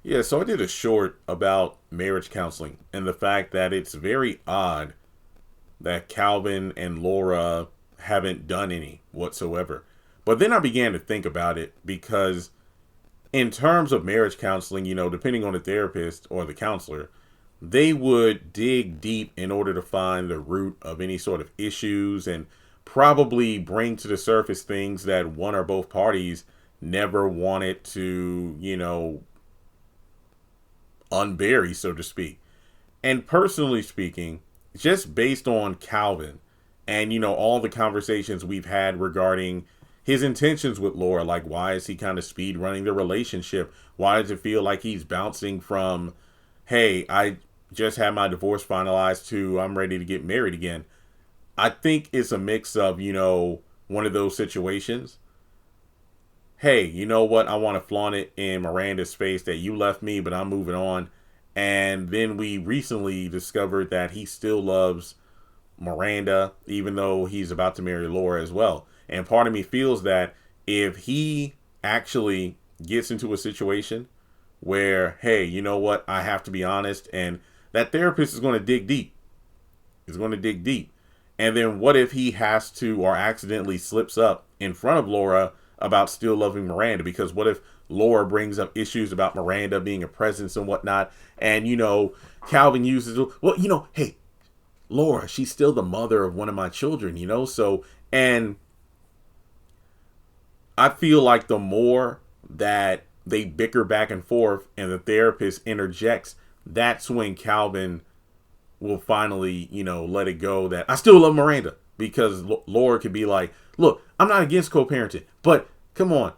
Yeah, so I did a short about marriage counseling and the fact that it's very odd that Calvin and Laura haven't done any whatsoever. But then I began to think about it because, in terms of marriage counseling, depending on the therapist or the counselor, they would dig deep in order to find the root of any sort of issues and probably bring to the surface things that one or both parties never wanted to, unbury, so to speak. And personally speaking, just based on Calvin and all the conversations we've had regarding his intentions with Laura, like why is he kind of speed running the relationship? Why does it feel like he's bouncing from, hey, I just had my divorce finalized to I'm ready to get married again? I think it's a mix of, one of those situations. Hey, you know what? I want to flaunt it in Miranda's face that you left me, but I'm moving on. And then we recently discovered that he still loves Miranda, even though he's about to marry Laura as well. And part of me feels that if he actually gets into a situation where, hey, you know what, I have to be honest, and that therapist is going to dig deep. He's going to dig deep. And then what if he has to or accidentally slips up in front of Laura about still loving Miranda? Because what if Laura brings up issues about Miranda being a presence and whatnot? And, Calvin uses, well, hey, Laura, she's still the mother of one of my children, So, and I feel like the more that they bicker back and forth and the therapist interjects, that's when Calvin will finally, let it go that I still love Miranda. Because Laura could be like, look, I'm not against co-parenting, but come on,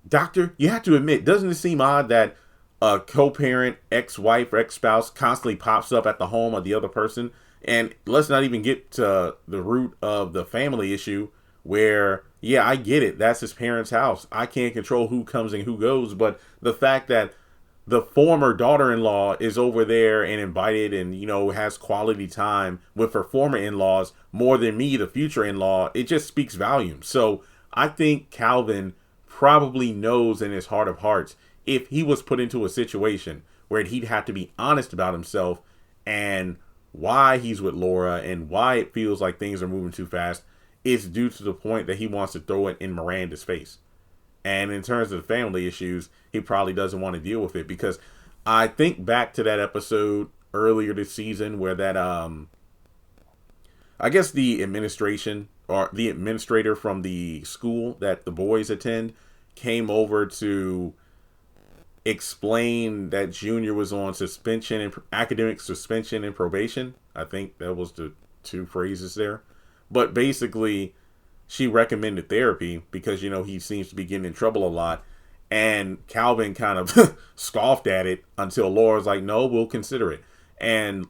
doctor, you have to admit, doesn't it seem odd that a co-parent, ex-wife, or ex-spouse constantly pops up at the home of the other person? And let's not even get to the root of the family issue where, yeah, I get it. That's his parents' house. I can't control who comes and who goes. But the fact that the former daughter-in-law is over there and invited and, has quality time with her former in-laws more than me, the future in-law, it just speaks volumes. So I think Calvin probably knows in his heart of hearts, if he was put into a situation where he'd have to be honest about himself and why he's with Laura and why it feels like things are moving too fast, it's due to the point that he wants to throw it in Miranda's face. And in terms of the family issues, he probably doesn't want to deal with it because I think back to that episode earlier this season where that I guess the administration or the administrator from the school that the boys attend came over to explain that Junior was on suspension and academic suspension and probation. I think that was the two phrases there. But basically, she recommended therapy because, he seems to be getting in trouble a lot. And Calvin kind of scoffed at it until Laura's like, no, we'll consider it. And,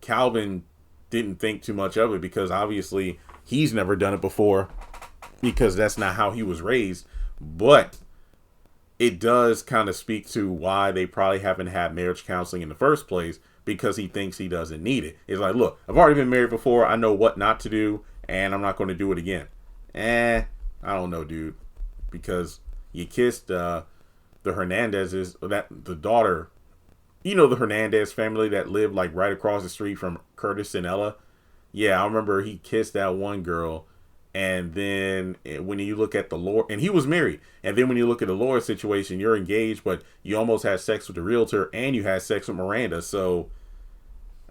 Calvin didn't think too much of it because obviously he's never done it before because that's not how he was raised. But it does kind of speak to why they probably haven't had marriage counseling in the first place because he thinks he doesn't need it. It's like, look, I've already been married before. I know what not to do, and I'm not going to do it again. I don't know, dude, because you kissed the Hernandezes, that the daughter, the Hernandez family that lived like right across the street from Curtis and Ella. Yeah, I remember he kissed that one girl. And then when you look at the Laura, and he was married. And then when you look at the Laura situation, you're engaged, but you almost had sex with the realtor and you had sex with Miranda. So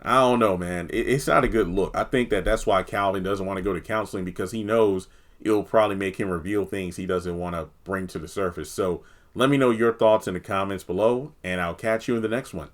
I don't know, man. It's not a good look. I think that's why Calvin doesn't want to go to counseling because he knows it'll probably make him reveal things he doesn't want to bring to the surface. So let me know your thoughts in the comments below, and I'll catch you in the next one.